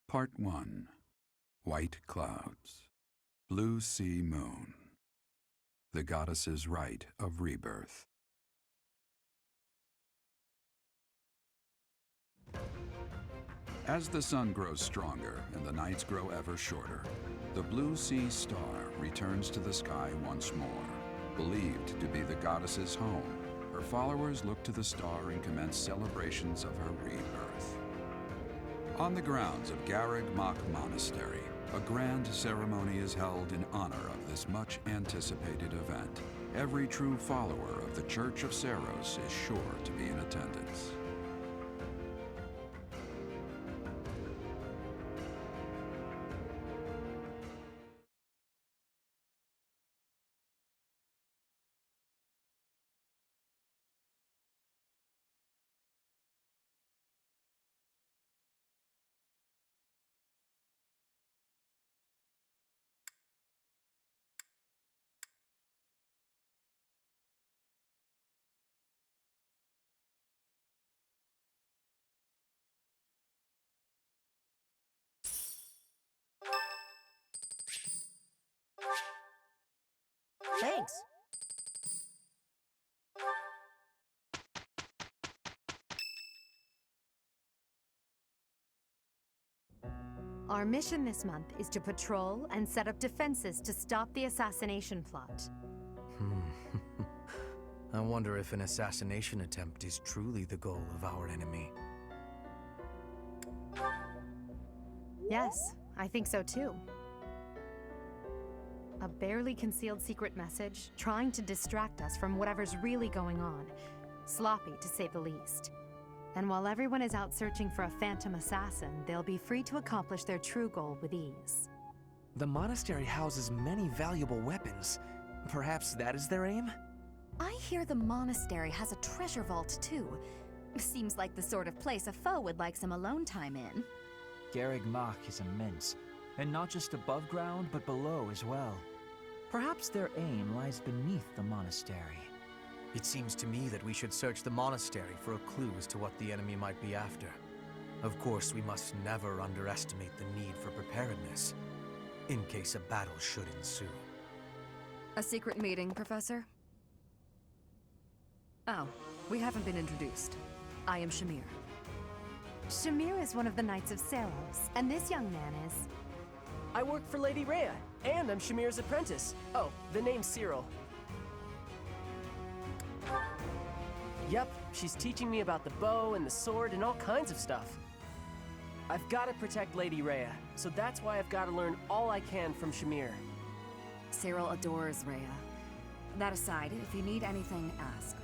Part 1. White Clouds. Blue Sea Moon. The Goddess's Rite of Rebirth. As the sun grows stronger and the nights grow ever shorter, the Blue Sea Star returns to the sky once more. Believed to be the goddess's home, her followers look to the star and commence celebrations of her rebirth. On the grounds of Garreg Mach Monastery, a grand ceremony is held in honor of this much-anticipated event. Every true follower of the Church of Seros is sure to be in attendance. Thanks. Our mission this month is to patrol and set up defenses to stop the assassination plot. I wonder if an assassination attempt is truly the goal of our enemy. Yes, I think so too. A barely concealed secret message trying to distract us from whatever's really going on. Sloppy, to say the least. And while everyone is out searching for a phantom assassin, they'll be free to accomplish their true goal with ease. The monastery houses many valuable weapons. Perhaps that is their aim? I hear the monastery has a treasure vault, too. Seems like the sort of place a foe would like some alone time in. Garreg Mach is immense, and not just above ground, but below as well. Perhaps their aim lies beneath the monastery. It seems to me that we should search the monastery for a clue as to what the enemy might be after. Of course, we must never underestimate the need for preparedness, in case a battle should ensue. A secret meeting, Professor? Oh, we haven't been introduced. I am Shamir. Shamir is one of the Knights of Seros, and this young man is... I work for Lady Rhea, and I'm Shamir's apprentice. Oh, the name's Cyril. Yep, she's teaching me about the bow and the sword and all kinds of stuff. I've got to protect Lady Rhea, so that's why I've got to learn all I can from Shamir. Cyril adores Rhea. That aside, if you need anything, ask.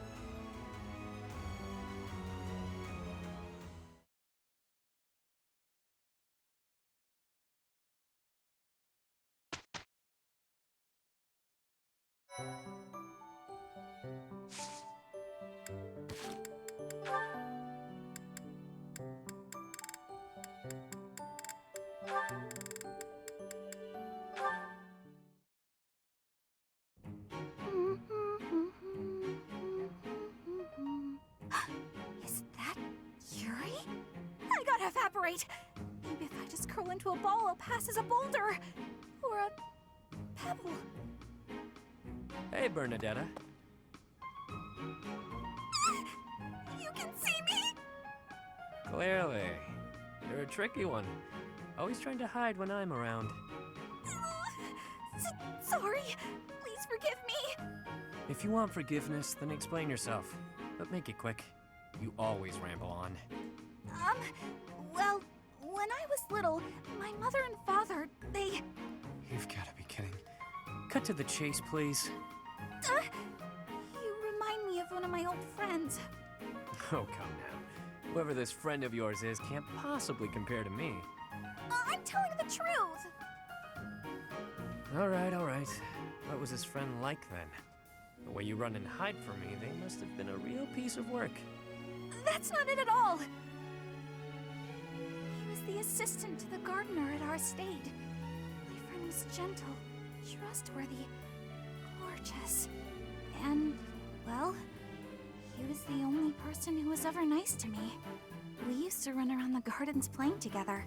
Is that Yuri? I gotta evaporate! Maybe if I just curl into a ball, I'll pass as a boulder! Or a pebble. Hey, Bernadetta. You can see me? Clearly. You're a tricky one. Always trying to hide when I'm around. Sorry. Please forgive me. If you want forgiveness, then explain yourself. But make it quick. You always ramble on. Well, when I was little, my mother and father, they... You've got to be kidding. Cut to the chase, please. You remind me of one of my old friends. Oh, come now. Whoever this friend of yours is can't possibly compare to me. I'm telling the truth. All right, all right. What was his friend like then? The way you run and hide from me, they must have been a real piece of work. That's not it at all. He was the assistant to the gardener at our estate. My friend was gentle, trustworthy, gorgeous. And, well, he was the only person who was ever nice to me. We used to run around the gardens playing together.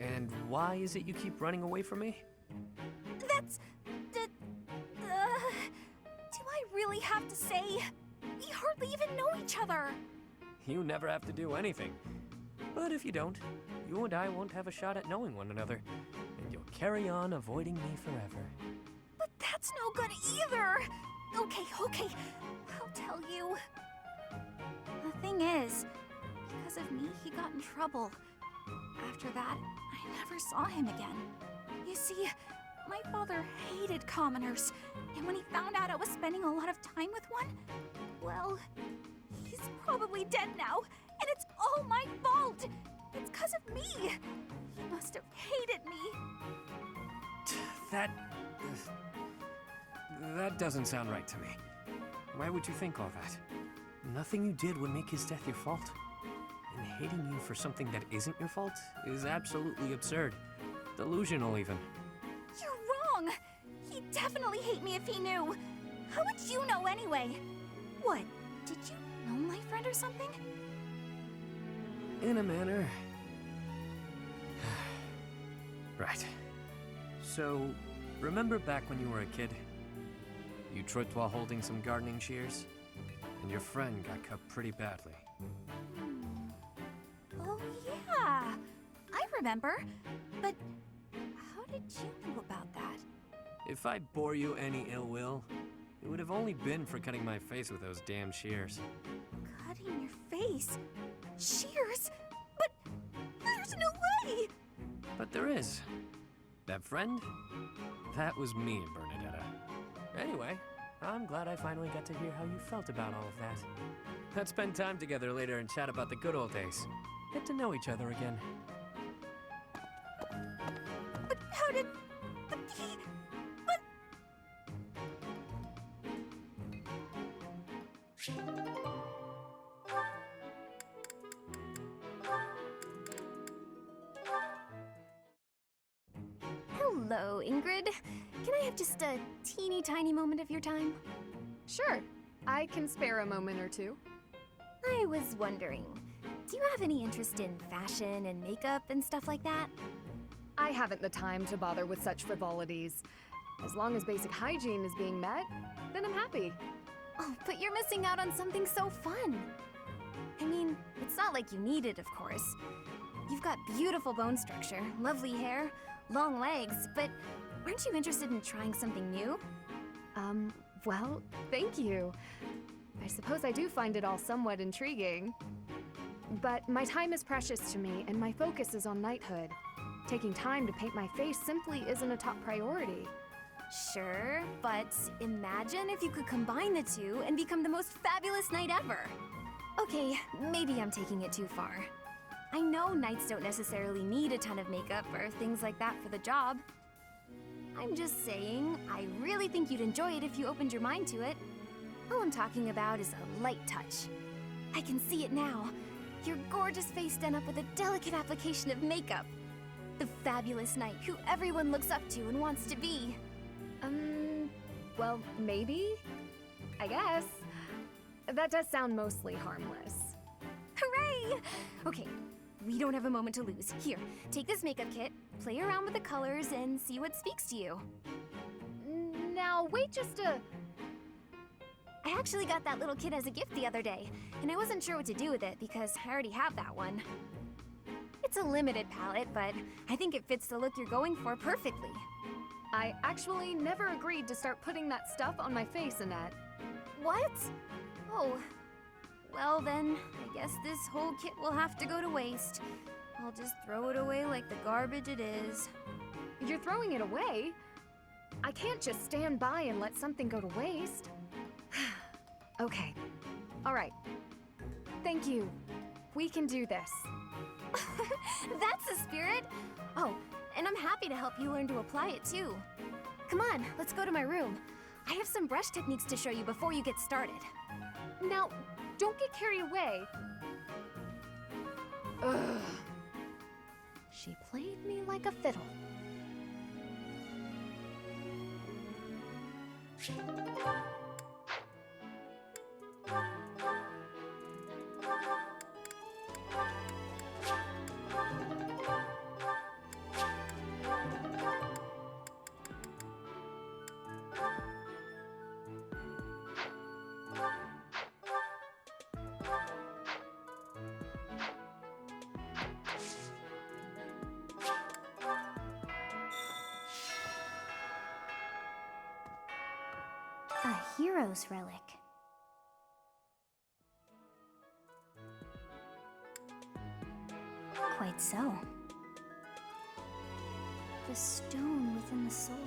And why is it you keep running away from me? That's... do I really have to say? We hardly even know each other. You never have to do anything. But if you don't, you and I won't have a shot at knowing one another, and you'll carry on avoiding me forever. But that's no good either. Okay, I'll tell you. The thing is, because of me, he got in trouble. After that, I never saw him again. You see, my father hated commoners, and when he found out I was spending a lot of time with one, well, he's probably dead now, and it's all my fault! It's because of me! He must have hated me. That doesn't sound right to me. Why would you think all that? Nothing you did would make his death your fault. And hating you for something that isn't your fault is absolutely absurd. Delusional, even. You're wrong! He'd definitely hate me if he knew. How would you know anyway? What? Did you know my friend or something? In a manner. Right. So, remember back when you were a kid? You tripped while holding some gardening shears? And your friend got cut pretty badly. Oh, yeah. I remember. But how did you know about that? If I bore you any ill will, it would have only been for cutting my face with those damn shears. Cutting your face? Shears? But there's no way! But there is. That friend? That was me, Bernadetta. Anyway, I'm glad I finally got to hear how you felt about all of that. Let's spend time together later and chat about the good old days. Get to know each other again. But how did... But he... But... Hello, Ingrid. Can I have just a teeny tiny moment of your time? Sure, I can spare a moment or two. I was wondering, do you have any interest in fashion and makeup and stuff like that? I haven't the time to bother with such frivolities. As long as basic hygiene is being met, then I'm happy. Oh, but you're missing out on something so fun. I mean, it's not like you need it, of course. You've got beautiful bone structure, lovely hair, long legs, but aren't you interested in trying something new? Well, thank you. I suppose I do find it all somewhat intriguing. But my time is precious to me, and my focus is on knighthood. Taking time to paint my face simply isn't a top priority. Sure, but imagine if you could combine the two and become the most fabulous knight ever. Okay, maybe I'm taking it too far. I know knights don't necessarily need a ton of makeup or things like that for the job. I'm just saying, I really think you'd enjoy it if you opened your mind to it. All I'm talking about is a light touch. I can see it now. Your gorgeous face done up with a delicate application of makeup. The fabulous knight who everyone looks up to and wants to be. Well, maybe? I guess. That does sound mostly harmless. Hooray! Okay, we don't have a moment to lose. Here, take this makeup kit, play around with the colors, and see what speaks to you. Now, wait just a... I actually got that little kit as a gift the other day, and I wasn't sure what to do with it because I already have that one. It's a limited palette, but I think it fits the look you're going for perfectly. I actually never agreed to start putting that stuff on my face, Annette. What? Oh, well then, I guess this whole kit will have to go to waste. I'll just throw it away like the garbage it is. You're throwing it away? I can't just stand by and let something go to waste. Okay. All right. Thank you. We can do this. That's the spirit! Oh, and I'm happy to help you learn to apply it too. Come on, let's go to my room. I have some brush techniques to show you before you get started. Now, don't get carried away. Ugh. She played me like a fiddle. hero's relic. Quite so. The stone within the sword.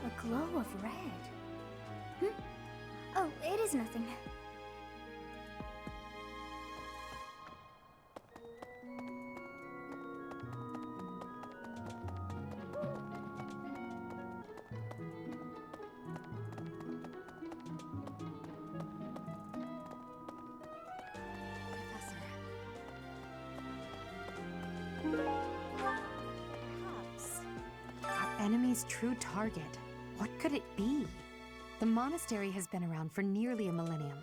A glow of red. Oh, it is nothing. Our enemy's true target. What could it be? The monastery has been around for nearly a millennium.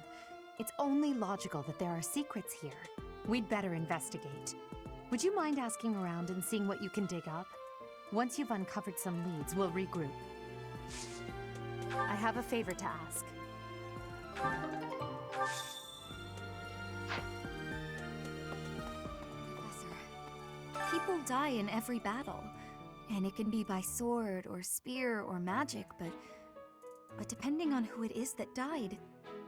It's only logical that there are secrets here. We'd better investigate. Would you mind asking around and seeing what you can dig up? Once you've uncovered some leads, we'll regroup. I have a favor to ask. Professor, people die in every battle. And it can be by sword or spear or magic, but depending on who it is that died,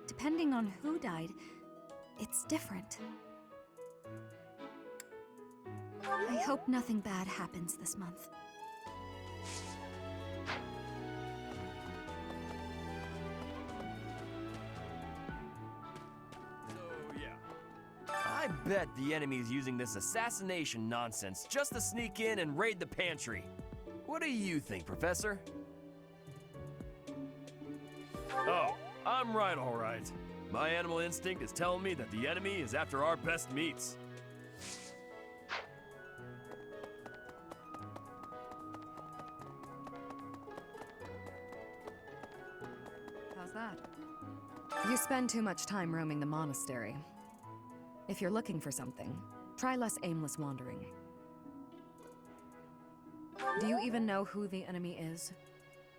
depending on who died, it's different. I hope nothing bad happens this month. I bet the enemy's using this assassination nonsense just to sneak in and raid the pantry. What do you think, Professor? Oh, I'm right, all right. My animal instinct is telling me that the enemy is after our best meats. How's that? You spend too much time roaming the monastery. If you're looking for something, try less aimless wandering. Do you even know who the enemy is?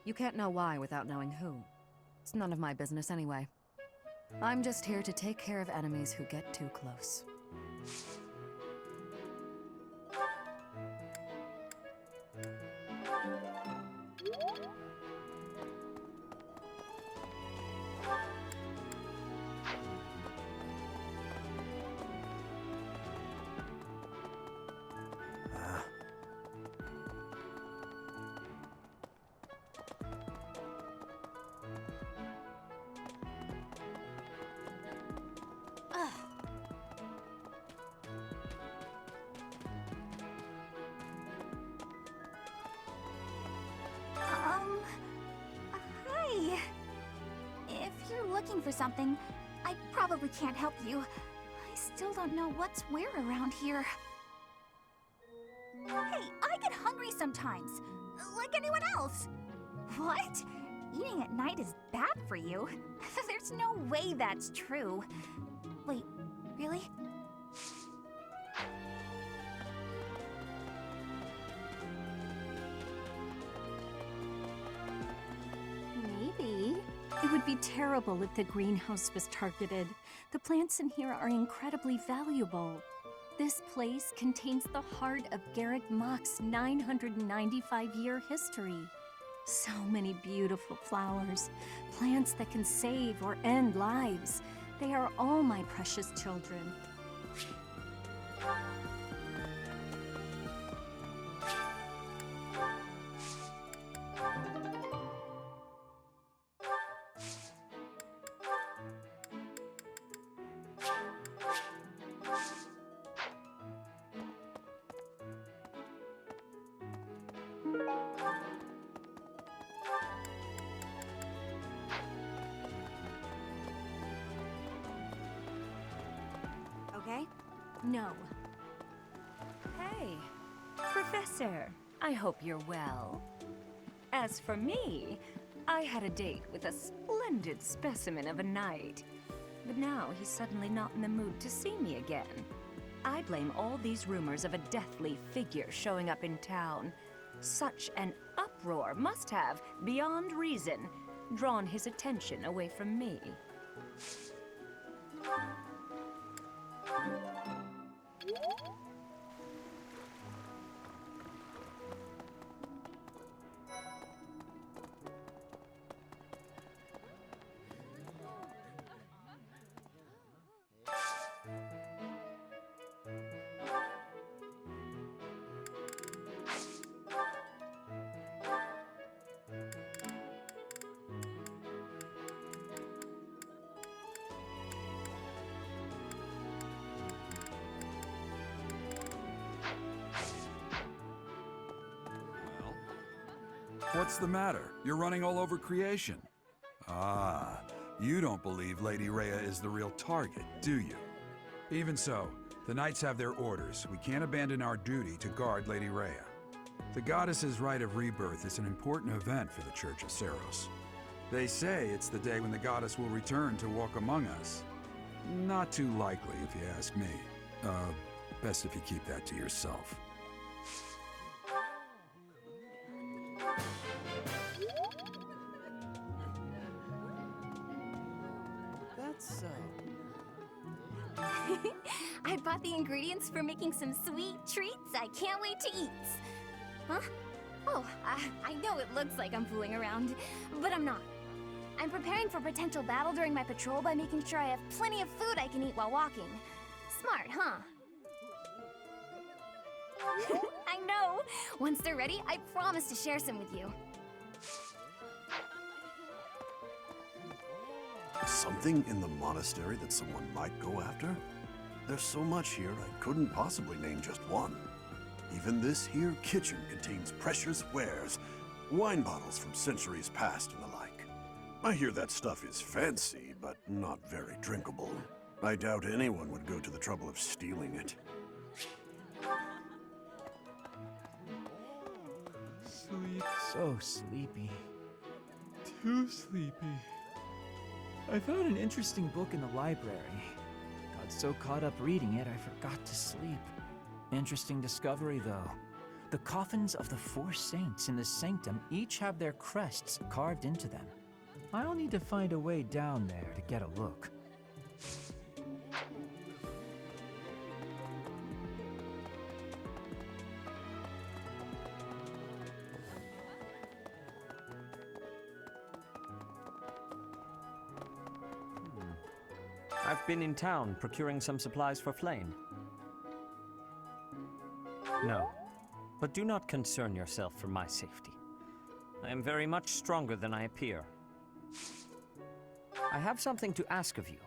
You can't know why without knowing who. It's none of my business anyway. I'm just here to take care of enemies who get too close. Hi. If you're looking for something, I probably can't help you. I still don't know what's where around here. Hey, I get hungry sometimes, like anyone else. What? Eating at night is bad for you? There's no way that's true. Wait, really? Maybe. It would be terrible if the greenhouse was targeted. The plants in here are incredibly valuable. This place contains the heart of Garrick Mock's 995-year history. So many beautiful flowers, plants that can save or end lives. They are all my precious children. Okay? No. Hey. Professor, I hope you're well. As for me, I had a date with a splendid specimen of a knight. But now he's suddenly not in the mood to see me again. I blame all these rumors of a deathly figure showing up in town. Such an uproar must have, beyond reason, drawn his attention away from me. What's the matter? You're running all over creation. Ah, you don't believe Lady Rhea is the real target, do you? Even so, the Knights have their orders. We can't abandon our duty to guard Lady Rhea. The goddess's rite of rebirth is an important event for the Church of Seros. They say it's the day when the goddess will return to walk among us. Not too likely, if you ask me. Best if you keep that to yourself. That's, I bought the ingredients for making some sweet treats I can't wait to eat. Huh? Oh, I know it looks like I'm fooling around, but I'm not. I'm preparing for potential battle during my patrol by making sure I have plenty of food I can eat while walking. Smart, huh? I know! Once they're ready, I promise to share some with you. Something in the monastery that someone might go after? There's so much here, I couldn't possibly name just one. Even this here kitchen contains precious wares, wine bottles from centuries past and the like. I hear that stuff is fancy, but not very drinkable. I doubt anyone would go to the trouble of stealing it. Sleep. So sleepy. Too sleepy. I found an interesting book in the library. Got so caught up reading it, I forgot to sleep. Interesting discovery, though. The coffins of the 4 saints in the sanctum each have their crests carved into them. I'll need to find a way down there to get a look. I've been in town procuring some supplies for Flame. No, but do not concern yourself for my safety. I am very much stronger than I appear. I have something to ask of you.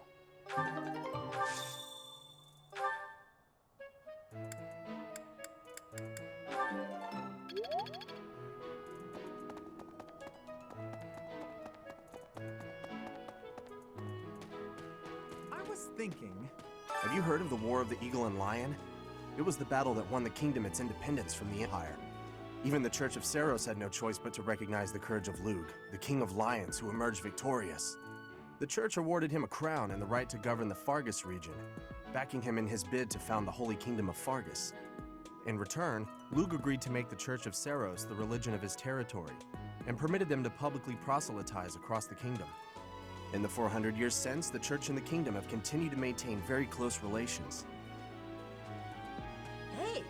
I was thinking... Have you heard of the War of the Eagle and Lion? It was the battle that won the kingdom its independence from the Empire. Even the Church of Seros had no choice but to recognize the courage of Lug, the King of Lions who emerged victorious. The Church awarded him a crown and the right to govern the Fargus region, backing him in his bid to found the Holy Kingdom of Fargus. In return, Lug agreed to make the Church of Seros the religion of his territory, and permitted them to publicly proselytize across the kingdom. In the 400 years since, the Church and the kingdom have continued to maintain very close relations. Hey!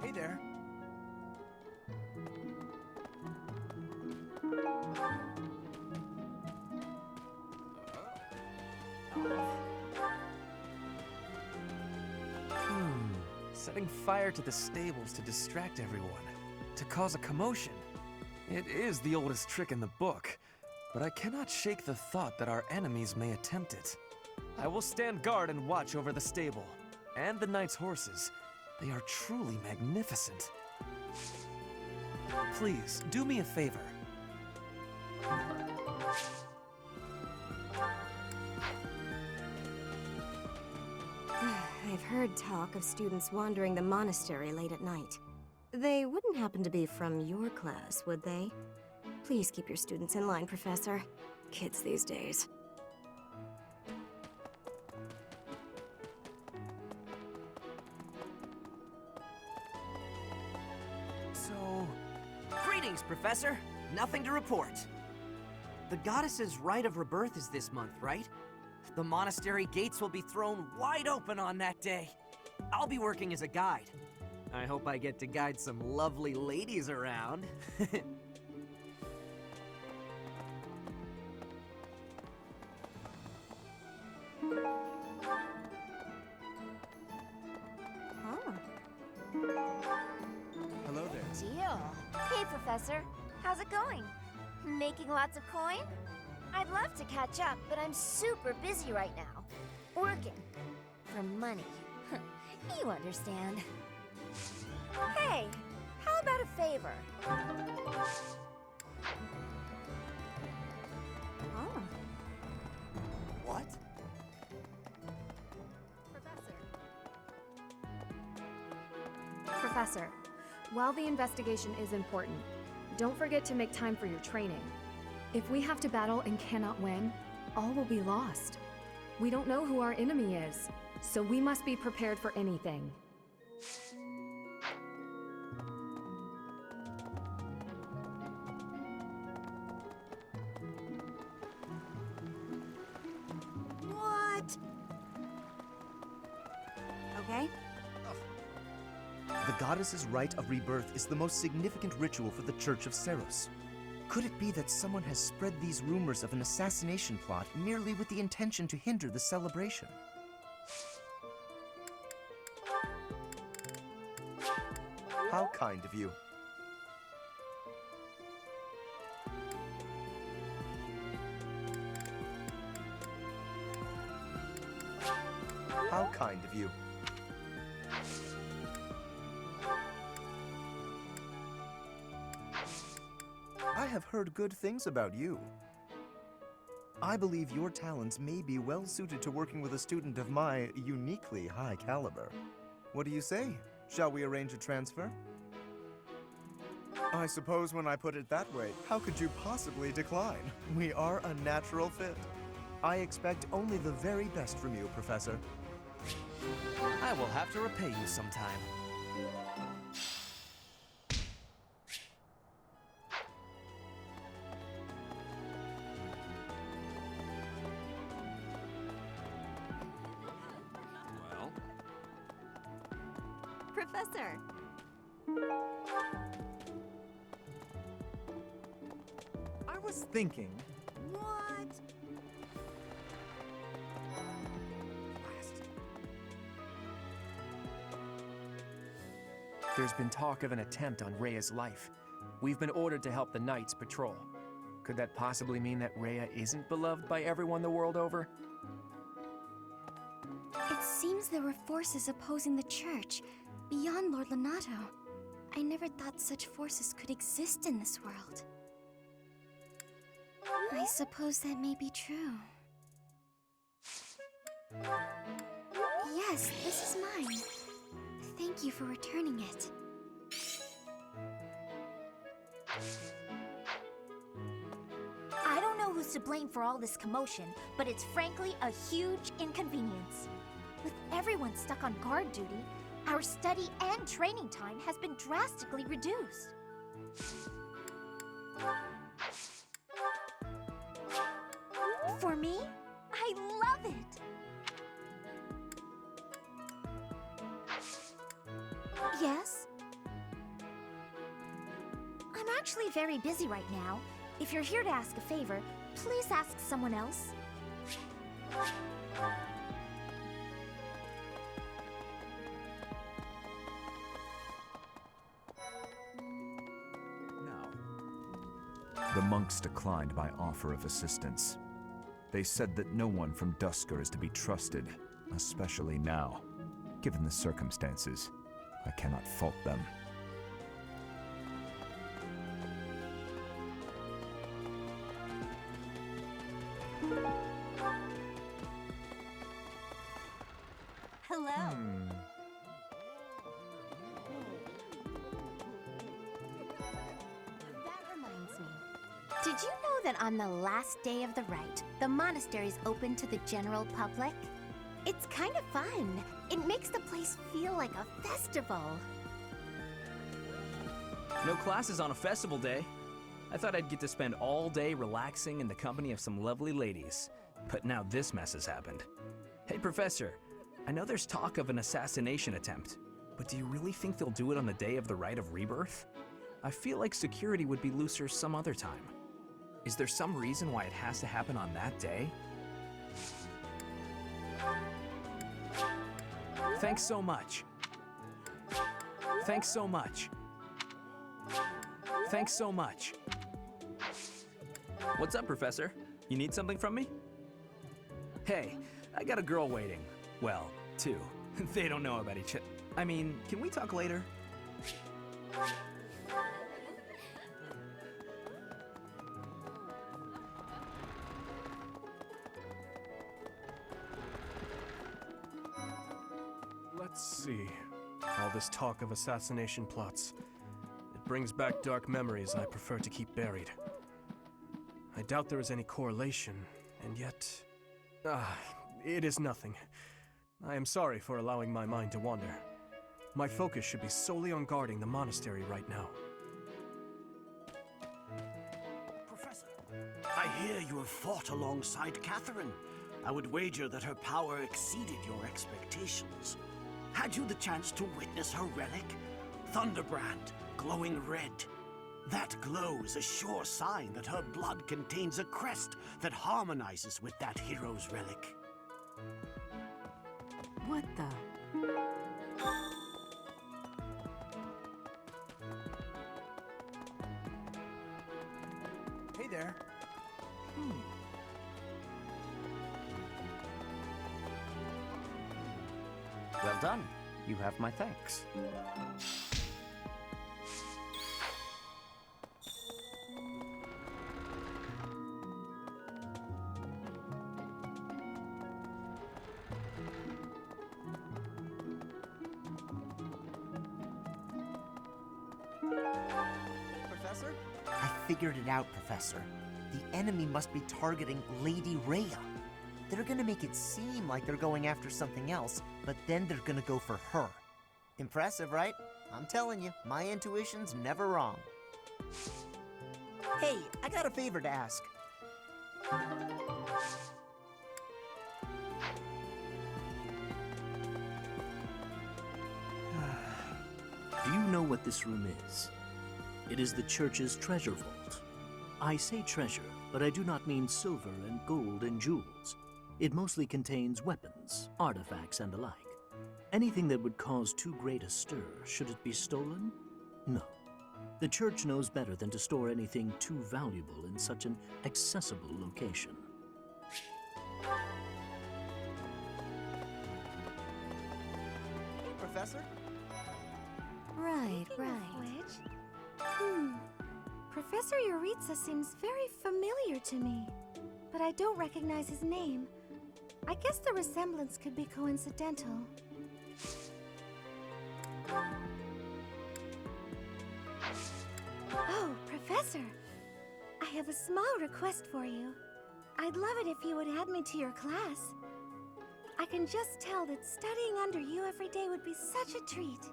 Hey there. Setting fire to the stables to distract everyone, to cause a commotion. It is the oldest trick in the book, but I cannot shake the thought that our enemies may attempt it. I will stand guard and watch over the stable, and the knight's horses. They are truly magnificent. Please, do me a favor. I've heard talk of students wandering the monastery late at night. They wouldn't happen to be from your class, would they? Please keep your students in line, Professor. Kids these days. So... Greetings, Professor. Nothing to report. The goddess's rite of rebirth is this month, right? The monastery gates will be thrown wide open on that day. I'll be working as a guide. I hope I get to guide some lovely ladies around. Huh. Hello there. Deal. Hey, Professor. How's it going? Making lots of coin? I'd love to catch up, but I'm super busy right now. Working. For money. You understand. Hey, how about a favor? Oh. What? Professor, while the investigation is important, don't forget to make time for your training. If we have to battle and cannot win, all will be lost. We don't know who our enemy is, so we must be prepared for anything. What? Okay. The goddess's rite of rebirth is the most significant ritual for the Church of Seros. Could it be that someone has spread these rumors of an assassination plot merely with the intention to hinder the celebration? How kind of you. How kind of you. I have heard good things about you. I believe your talents may be well suited to working with a student of my uniquely high caliber. What do you say? Shall we arrange a transfer? I suppose when I put it that way, how could you possibly decline? We are a natural fit. I expect only the very best from you, Professor. I will have to repay you sometime. Well? Professor. I was thinking. What? There's been talk of an attempt on Rhea's life. We've been ordered to help the Knights patrol. Could that possibly mean that Rhea isn't beloved by everyone the world over? It seems there were forces opposing the church, beyond Lord Lonato. I never thought such forces could exist in this world. I suppose that may be true. Yes, this is mine. Thank you for returning it. I don't know who's to blame for all this commotion, but it's frankly a huge inconvenience. With everyone stuck on guard duty, our study and training time has been drastically reduced. For me, I love it! Yes? I'm actually very busy right now. If you're here to ask a favor, please ask someone else. The monks declined my offer of assistance. They said that no one from Dusker is to be trusted, especially now. Given the circumstances, I cannot fault them. Hello. That reminds me. Did you know that on the last day of the rite, the monastery's open to the general public? It's kind of fun. It makes the place feel like a festival. No classes on a festival day. I thought I'd get to spend all day relaxing in the company of some lovely ladies. But now this mess has happened. Hey, Professor, I know there's talk of an assassination attempt, but do you really think they'll do it on the day of the Rite of Rebirth? I feel like security would be looser some other time. Is there some reason why it has to happen on that day? Thanks so much. Thanks so much. Thanks so much. What's up, Professor? You need something from me? Hey, I got a girl waiting. Well, two. They don't know about each other. I mean, can we talk later? Let's see. All this talk of assassination plots. It brings back dark memories I prefer to keep buried. I doubt there is any correlation, and yet... it is nothing. I am sorry for allowing my mind to wander. My focus should be solely on guarding the monastery right now. Professor, I hear you have fought alongside Catherine. I would wager that her power exceeded your expectations. Had you the chance to witness her relic? Thunderbrand, glowing red. That glow is a sure sign that her blood contains a crest that harmonizes with that hero's relic. What the? Hey there. Well done. You have my thanks. Professor? I figured it out, Professor. The enemy must be targeting Lady Rhea. They're gonna make it seem like they're going after something else, but then they're gonna go for her. Impressive, right? I'm telling you, my intuition's never wrong. Hey, I got a favor to ask. Do you know what this room is? It is the church's treasure vault. I say treasure, but I do not mean silver and gold and jewels. It mostly contains weapons, artifacts, and the like. Anything that would cause too great a stir, should it be stolen? No. The church knows better than to store anything too valuable in such an accessible location. Hey, Professor? Right, Speaking right. of which, Professor Yuritsa seems very familiar to me, but I don't recognize his name. I guess the resemblance could be coincidental. Oh, Professor! I have a small request for you. I'd love it if you would add me to your class. I can just tell that studying under you every day would be such a treat.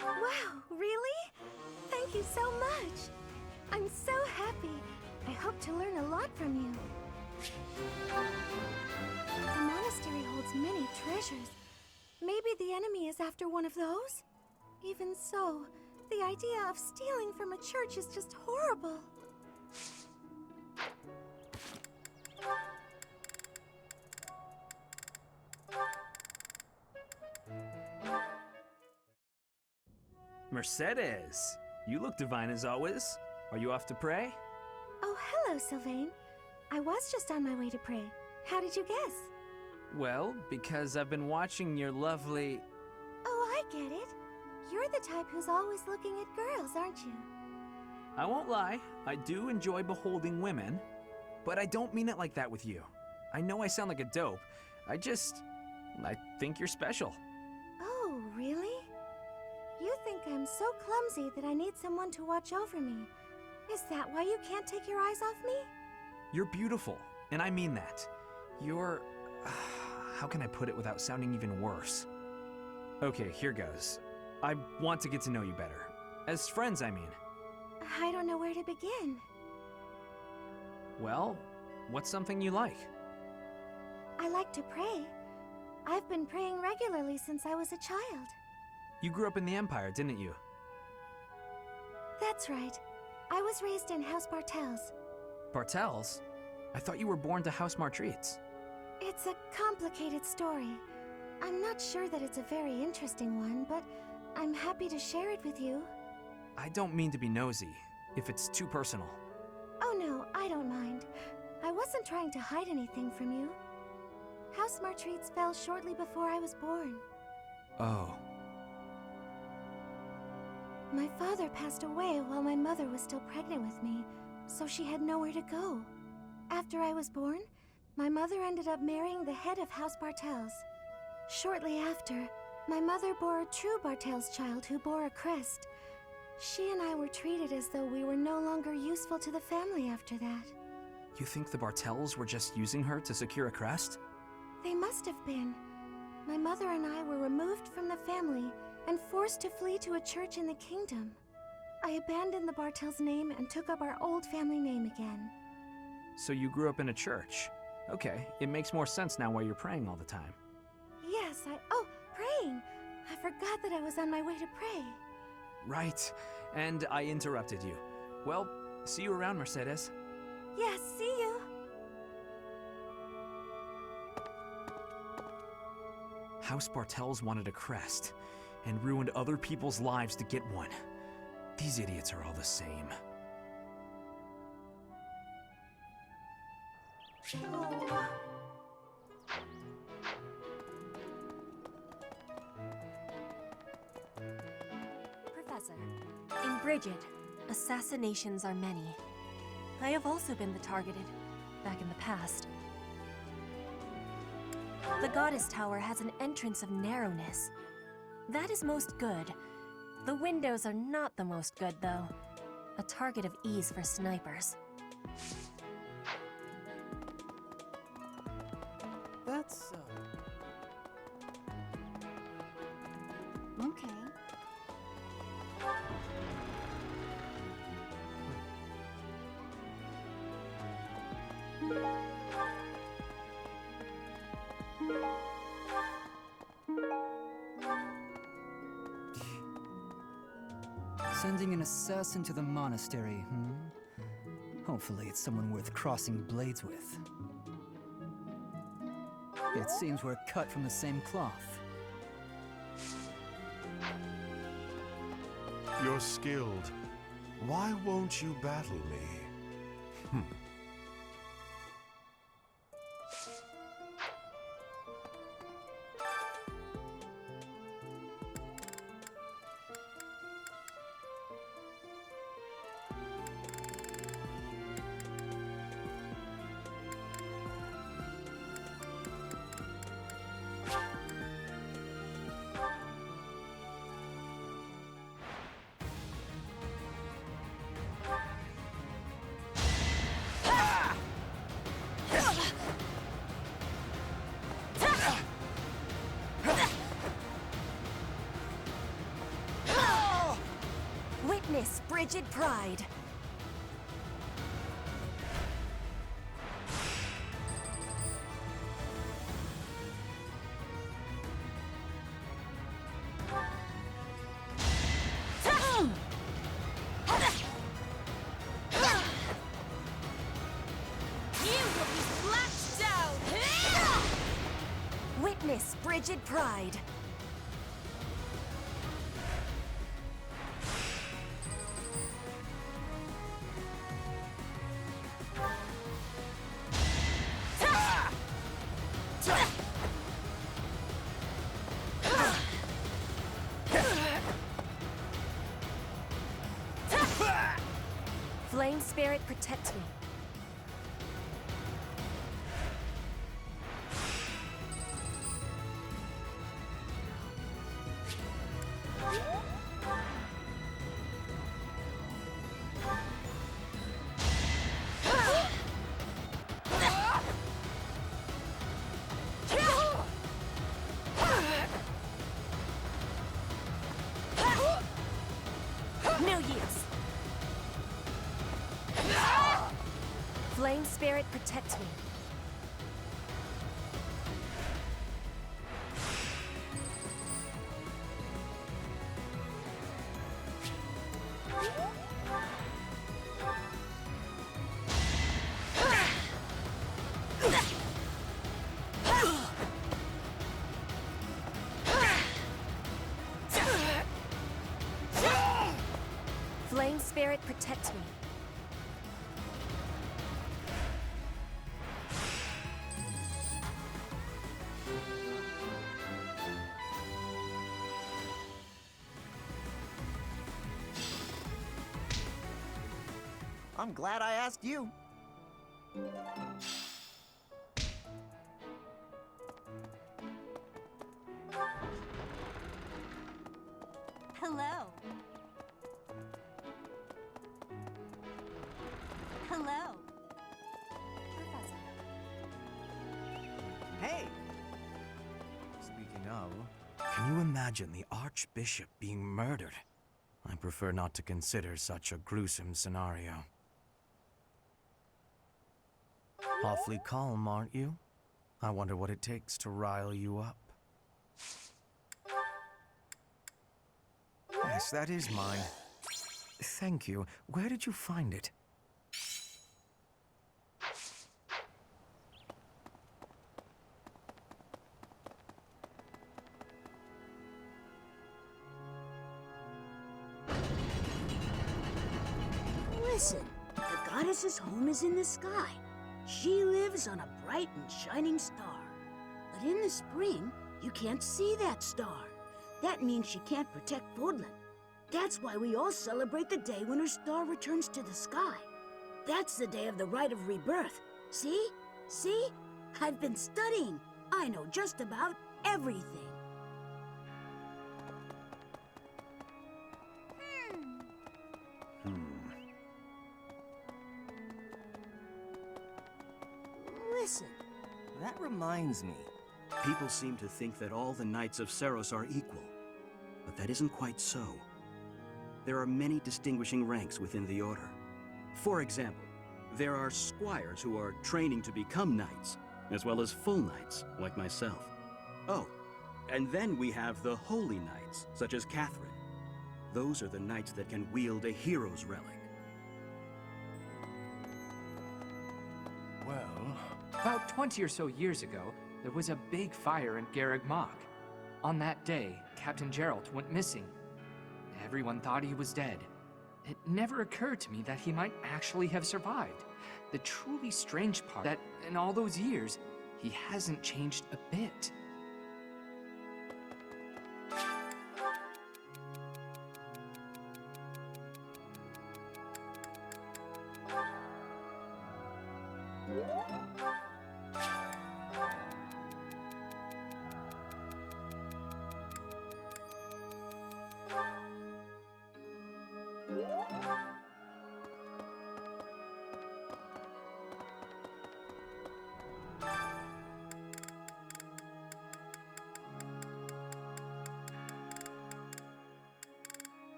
Wow, really? Thank you so much! I'm so happy. I hope to learn a lot from you. The monastery holds many treasures. Maybe the enemy is after one of those? Even so, the idea of stealing from a church is just horrible. Mercedes, you look divine as always. Are you off to pray? Oh, hello, Sylvain. I was just on my way to pray. How did you guess? Well, because I've been watching your lovely... Oh, I get it. You're the type who's always looking at girls, aren't you? I won't lie, I do enjoy beholding women, but I don't mean it like that with you. I know I sound like a dope. I think you're special. Oh, really? You think I'm so clumsy that I need someone to watch over me. Is that why you can't take your eyes off me? You're beautiful, and I mean that. You're... how can I put it without sounding even worse? Okay, here goes. I want to get to know you better. As friends, I mean. I don't know where to begin. Well, what's something you like? I like to pray. I've been praying regularly since I was a child. You grew up in the Empire, didn't you? That's right. I was raised in House Bartels. Bartels? I thought you were born to House Martreats. It's a complicated story. I'm not sure that it's a very interesting one, but I'm happy to share it with you. I don't mean to be nosy, if it's too personal. Oh no, I don't mind. wasn't trying to hide anything from you. House Martreats fell shortly before I was born. Oh. My father passed away while my mother was still pregnant with me, so she had nowhere to go. After I was born, my mother ended up marrying the head of House Bartels. Shortly after, my mother bore a true Bartels child who bore a crest. She and I were treated as though we were no longer useful to the family after that. You think the Bartels were just using her to secure a crest? They must have been. My mother and I were removed from the family and forced to flee to a church in the kingdom. I abandoned the Bartels name and took up our old family name again. So you grew up in a church. Okay, it makes more sense now why you're praying all the time. Yes, oh, praying! I forgot that I was on my way to pray. Right, and I interrupted you. Well, see you around, Mercedes. Yes, see you! House Bartels wanted a crest, and ruined other people's lives to get one. These idiots are all the same. Professor, in Bridget, assassinations are many. I have also been the targeted, back in the past. The Goddess Tower has an entrance of narrowness. That is most good. The windows are not the most good, though. A target of ease for snipers. That's, Okay. Sending an assassin to the monastery, Hopefully it's someone worth crossing blades with. It seems we're cut from the same cloth. You're skilled. Why won't you battle me? Witness Bridget Pride. Witness Bridget Pride. Flame Spirit, protect me. No use. Flame Spirit, protect me. Flame Spirit, protect me. I'm glad I asked you. Hello. Hello. Hey! Speaking of, can you imagine the Archbishop being murdered? I prefer not to consider such a gruesome scenario. Awfully calm, aren't you? I wonder what it takes to rile you up. Yes, that is mine. Thank you. Where did you find it? Listen, the goddess's home is in the sky. She lives on a bright and shining star. But in the spring, you can't see that star. That means she can't protect Fodlan. That's why we all celebrate the day when her star returns to the sky. That's the day of the rite of rebirth. See? See? I've been studying. I know just about everything. Listen. That reminds me. People seem to think that all the Knights of Seros are equal. But that isn't quite so. There are many distinguishing ranks within the Order. For example, there are squires who are training to become knights, as well as full knights, like myself. Oh, and then we have the holy knights, such as Catherine. Those are the knights that can wield a hero's relic. Well, about 20 or so years ago, there was a big fire in Garreg Mach. On that day, Captain Geralt went missing. Everyone thought he was dead. It never occurred to me that he might actually have survived. The truly strange part that in all those years, he hasn't changed a bit.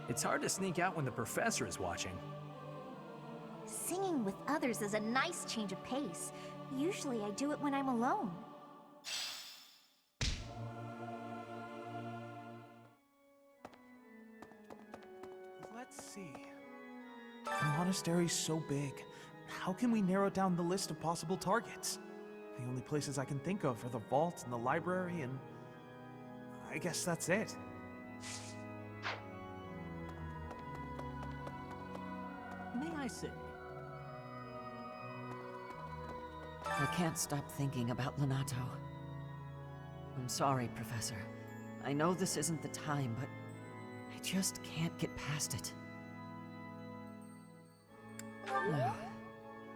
It's hard to sneak out when the professor is watching. Singing with others is a nice change of pace. Usually I do it when I'm alone. Let's see. The monastery's so big. How can we narrow down the list of possible targets? The only places I can think of are the vault and the library, and I guess that's it. May I say? I can't stop thinking about Lonato. I'm sorry, Professor. I know this isn't the time, but I just can't get past it.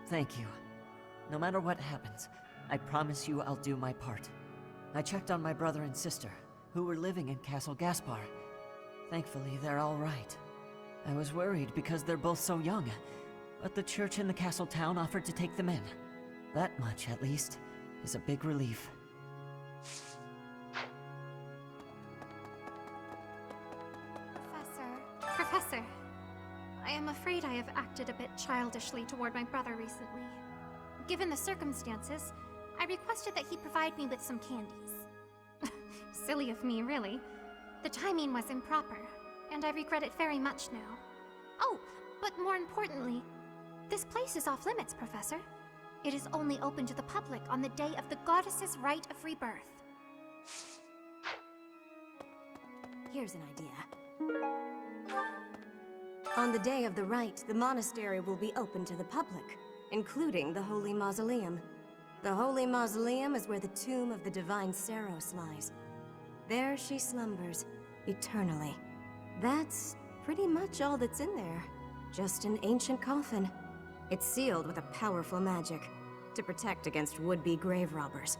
Thank you. No matter what happens, I promise you I'll do my part. I checked on my brother and sister, who were living in Castle Gaspar. Thankfully, they're all right. I was worried because they're both so young, but the church in the castle town offered to take them in. That much, at least, is a big relief. Professor, I am afraid I have acted a bit childishly toward my brother recently. Given the circumstances, I requested that he provide me with some candies. Silly of me, really. The timing was improper, and I regret it very much now. Oh, but more importantly, this place is off limits, Professor. It is only open to the public on the day of the goddess's rite of rebirth. Here's an idea. On the day of the rite, the monastery will be open to the public, including the Holy Mausoleum. The Holy Mausoleum is where the tomb of the Divine Seros lies. There she slumbers, eternally. That's pretty much all that's in there. Just an ancient coffin. It's sealed with a powerful magic to protect against would-be grave robbers.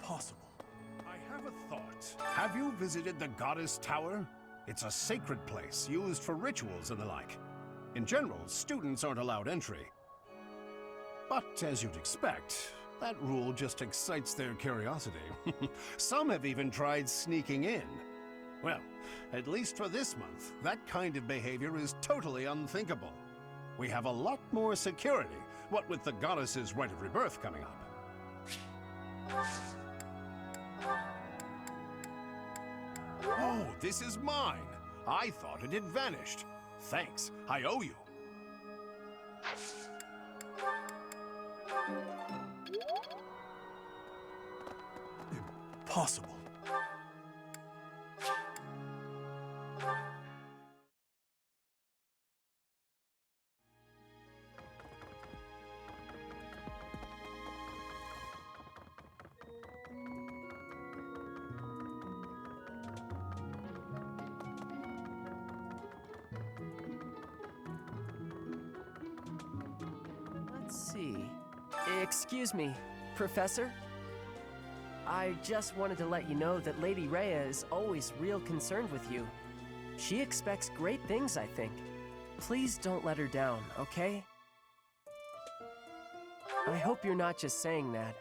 Impossible. I have a thought. Have you visited the Goddess Tower? It's a sacred place used for rituals and the like. In general, students aren't allowed entry. But as you'd expect, that rule just excites their curiosity. Some have even tried sneaking in. Well, at least for this month, that kind of behavior is totally unthinkable. We have a lot more security, what with the goddess's rite of rebirth coming up. Oh, this is mine. I thought it had vanished. Thanks, I owe you. Impossible. Let's see. Excuse me, Professor? I just wanted to let you know that Lady Rhea is always real concerned with you. She expects great things, I think. Please don't let her down, okay? I hope you're not just saying that.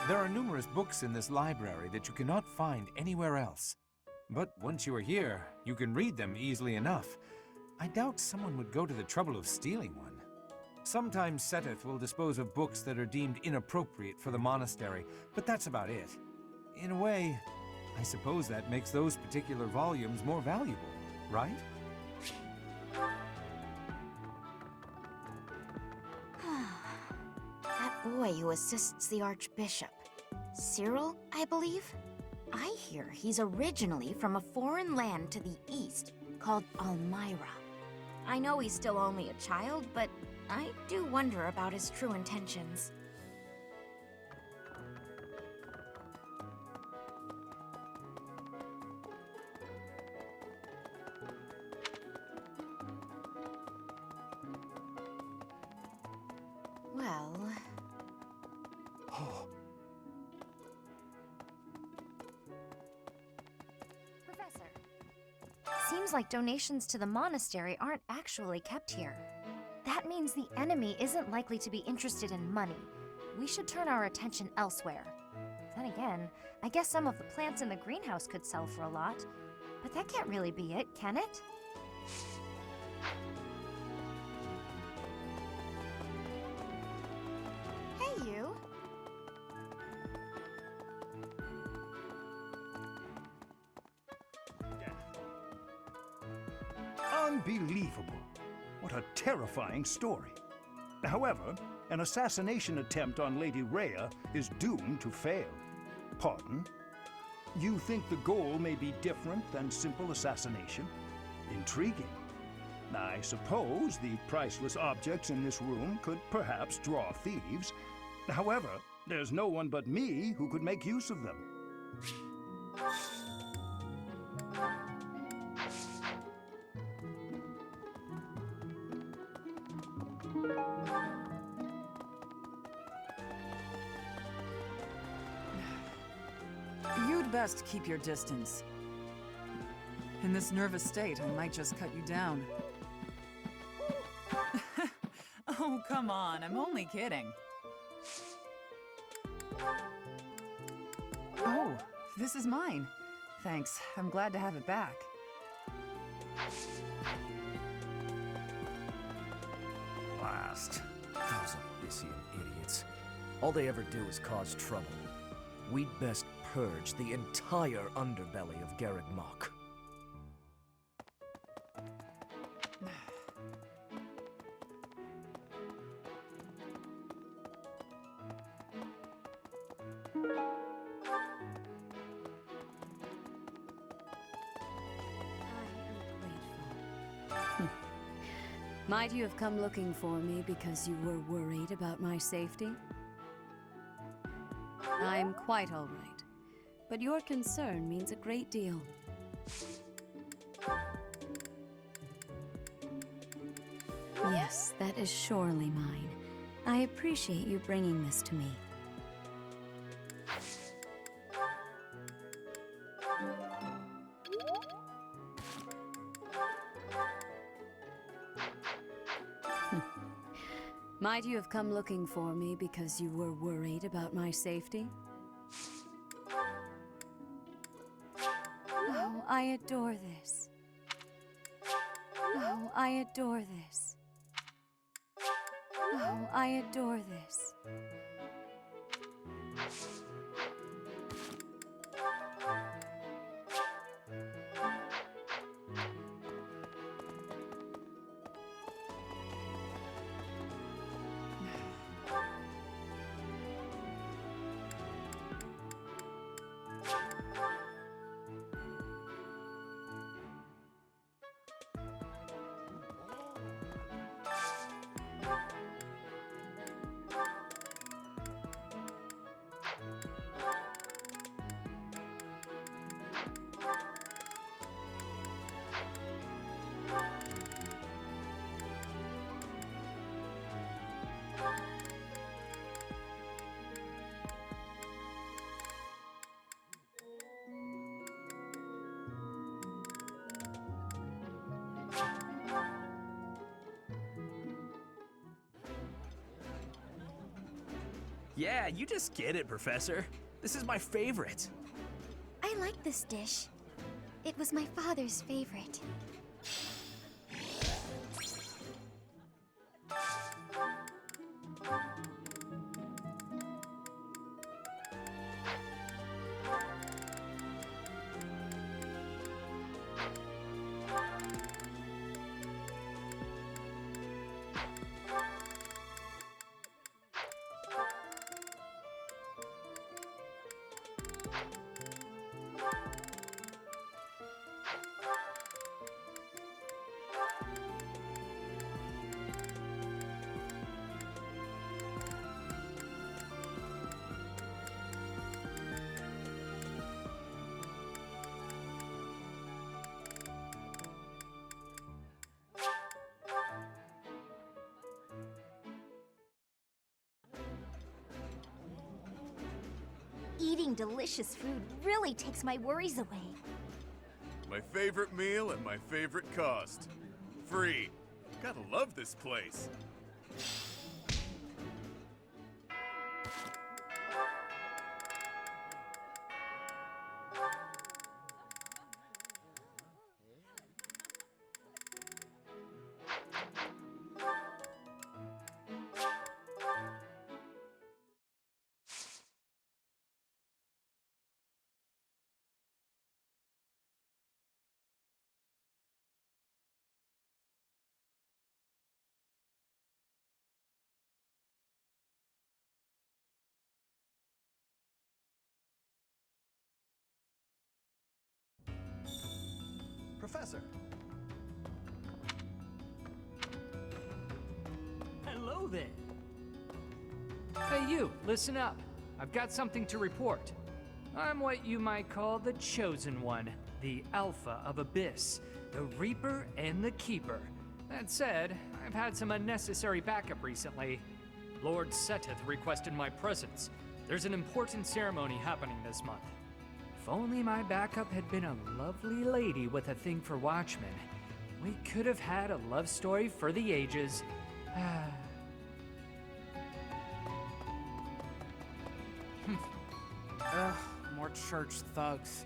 There are numerous books in this library that you cannot find anywhere else. But once you are here, you can read them easily enough. I doubt someone would go to the trouble of stealing one. Sometimes Seteth will dispose of books that are deemed inappropriate for the monastery, but that's about it. In a way, I suppose that makes those particular volumes more valuable, right? That boy who assists the Archbishop. Cyril, I believe? I hear he's originally from a foreign land to the east called Almyra. I know he's still only a child, but I do wonder about his true intentions. Well... Professor. Seems like donations to the monastery aren't actually kept here. That means the enemy isn't likely to be interested in money. We should turn our attention elsewhere. Then again, I guess some of the plants in the greenhouse could sell for a lot. But that can't really be it, can it? Hey, you. Unbelievable. What a terrifying story. However, an assassination attempt on Lady Rhea is doomed to fail. Pardon? You think the goal may be different than simple assassination? Intriguing. I suppose the priceless objects in this room could perhaps draw thieves. However, there's no one but me who could make use of them. You'd best keep your distance. In this nervous state, I might just cut you down. Oh, come on, I'm only kidding. Oh, this is mine. Thanks, I'm glad to have it back. Blast. Those Abyssian idiots. All they ever do is cause trouble. We'd best purge the entire underbelly of Garreg Mach. Might you have come looking for me because you were worried about my safety? I'm quite all right, but your concern means a great deal. Yes, that is surely mine. I appreciate you bringing this to me. Might you have come looking for me because you were worried about my safety? Oh, I adore this. Oh, I adore this. Oh, I adore this. Yeah, you just get it, Professor. This is my favorite. I like this dish. It was my father's favorite. Eating delicious food really takes my worries away. My favorite meal at my favorite cost. Free. Gotta love this place. Professor! Hello there! Hey you, listen up. I've got something to report. I'm what you might call the Chosen One, the Alpha of Abyss, the Reaper and the Keeper. That said, I've had some unnecessary backup recently. Lord Seteth requested my presence. There's an important ceremony happening this month. If only my backup had been a lovely lady with a thing for watchmen, we could have had a love story for the ages. Ugh, more church thugs.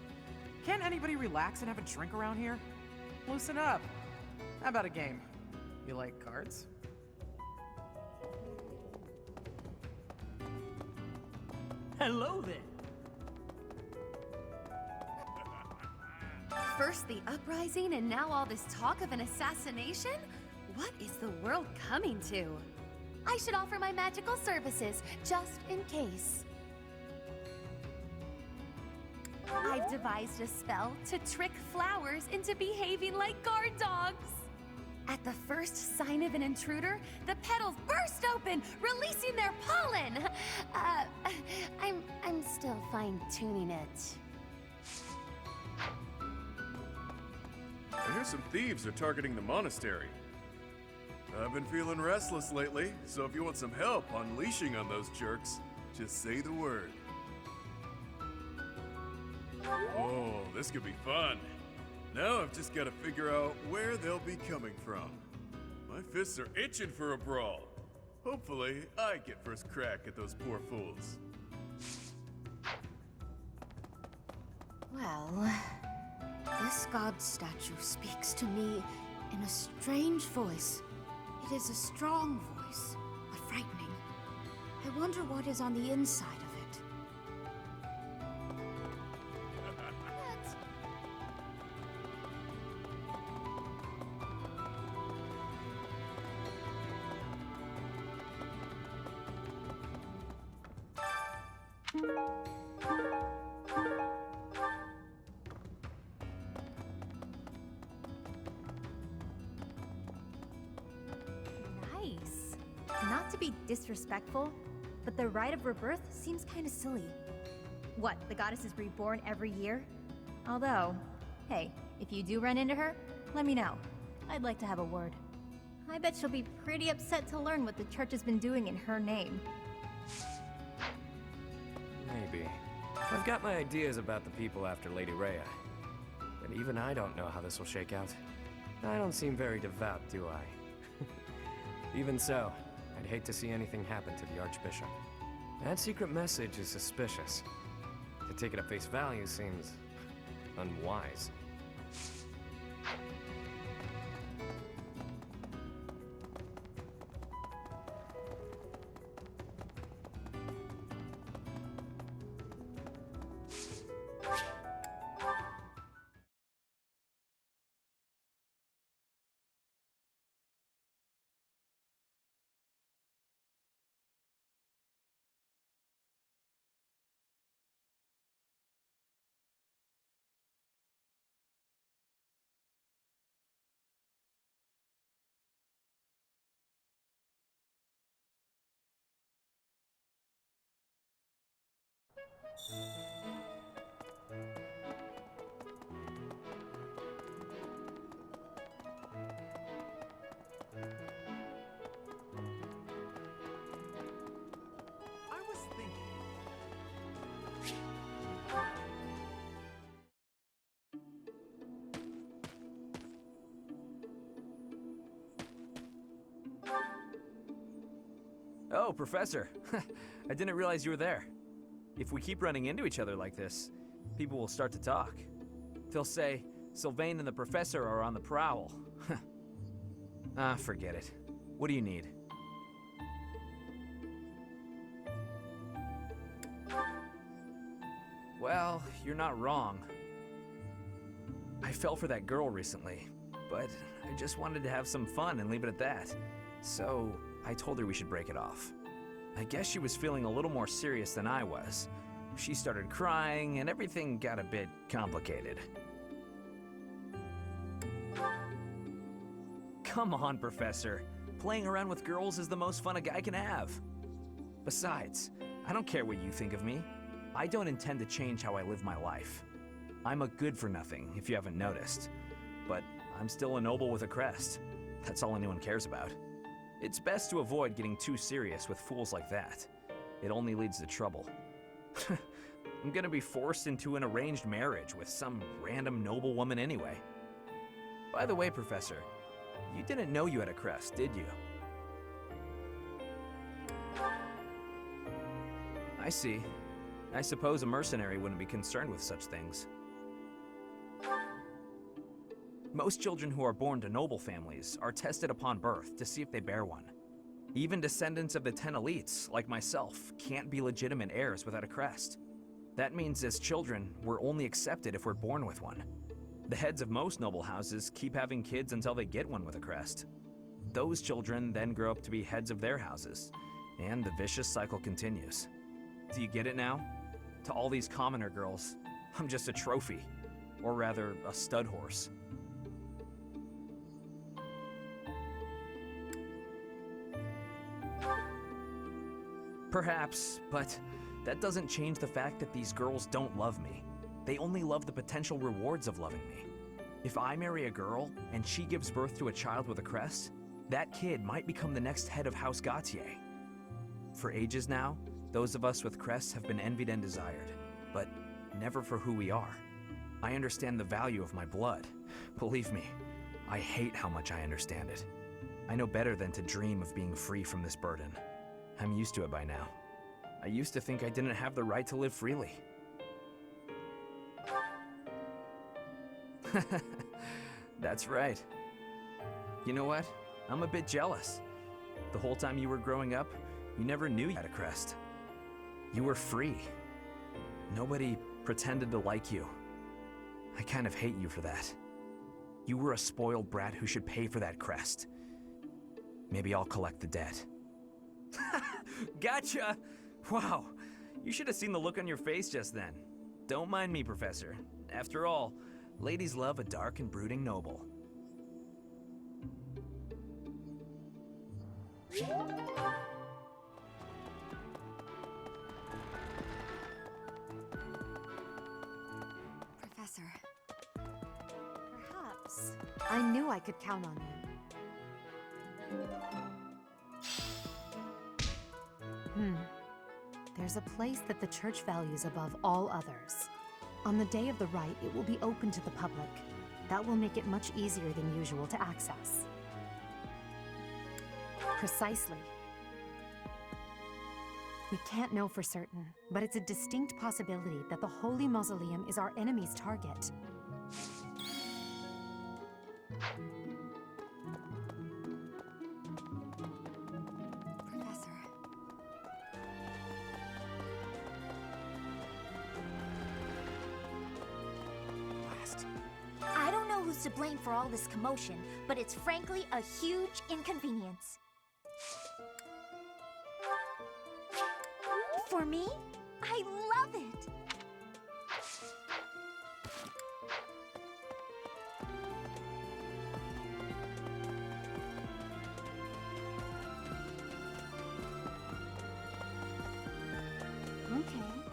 Can't anybody relax and have a drink around here? Loosen up. How about a game? You like cards? Hello there! First the uprising and now all this talk of an assassination? What is the world coming to? I should offer my magical services, just in case. I've devised a spell to trick flowers into behaving like guard dogs. At the first sign of an intruder, the petals burst open, releasing their pollen. I'm still fine-tuning it. I hear some thieves are targeting the monastery. I've been feeling restless lately, so if you want some help unleashing on those jerks, just say the word. Oh, this could be fun. Now I've just got to figure out where they'll be coming from. My fists are itching for a brawl. Hopefully, I get first crack at those poor fools. Well, this god statue speaks to me in a strange voice. It is a strong voice, but frightening. I wonder what is on the inside of it. Nice. Not to be disrespectful, but the rite of rebirth seems kind of silly. What, the goddess is reborn every year? Although, hey, if you do run into her, let me know. I'd like to have a word. I bet she'll be pretty upset to learn what the church has been doing in her name. Maybe. I've got my ideas about the people after Lady Rhea. But even I don't know how this will shake out. I don't seem very devout, do I? Even so, I'd hate to see anything happen to the Archbishop. That secret message is suspicious. To take it at face value seems unwise. I was thinking. Oh, Professor. I didn't realize you were there. If we keep running into each other like this, people will start to talk. They'll say, Sylvain and the Professor are on the prowl. Forget it. What do you need? Well, you're not wrong. I fell for that girl recently, but I just wanted to have some fun and leave it at that. So, I told her we should break it off. I guess she was feeling a little more serious than I was. She started crying, and everything got a bit complicated. Come on, Professor. Playing around with girls is the most fun a guy can have. Besides, I don't care what you think of me. I don't intend to change how I live my life. I'm a good-for-nothing, if you haven't noticed. But I'm still a noble with a crest. That's all anyone cares about. It's best to avoid getting too serious with fools like that. It only leads to trouble. I'm gonna be forced into an arranged marriage with some random noble woman anyway. By the way, Professor, you didn't know you had a crest, did you? I see. I suppose a mercenary wouldn't be concerned with such things. Most children who are born to noble families are tested upon birth to see if they bear one. Even descendants of the 10 elites, like myself, can't be legitimate heirs without a crest. That means as children, we're only accepted if we're born with one. The heads of most noble houses keep having kids until they get one with a crest. Those children then grow up to be heads of their houses, and the vicious cycle continues. Do you get it now? To all these commoner girls, I'm just a trophy. Or rather, a stud horse. Perhaps, but that doesn't change the fact that these girls don't love me. They only love the potential rewards of loving me. If I marry a girl and she gives birth to a child with a crest, that kid might become the next head of House Gautier. For ages now, those of us with crests have been envied and desired, but never for who we are. I understand the value of my blood. Believe me, I hate how much I understand it. I know better than to dream of being free from this burden. I'm used to it by now. I used to think I didn't have the right to live freely. That's right. You know what? I'm a bit jealous. The whole time you were growing up, you never knew you had a crest. You were free. Nobody pretended to like you. I kind of hate you for that. You were a spoiled brat who should pay for that crest. Maybe I'll collect the debt. Gotcha! Wow, you should have seen the look on your face just then. Don't mind me, Professor. After all, ladies love a dark and brooding noble. Professor, perhaps I knew I could count on you. There's a place that the church values above all others. On the day of the rite, it will be open to the public. That will make it much easier than usual to access. Precisely. We can't know for certain, but it's a distinct possibility that the Holy Mausoleum is our enemy's target. I don't know who's to blame for all this commotion, but it's frankly a huge inconvenience. For me, I love it! Okay.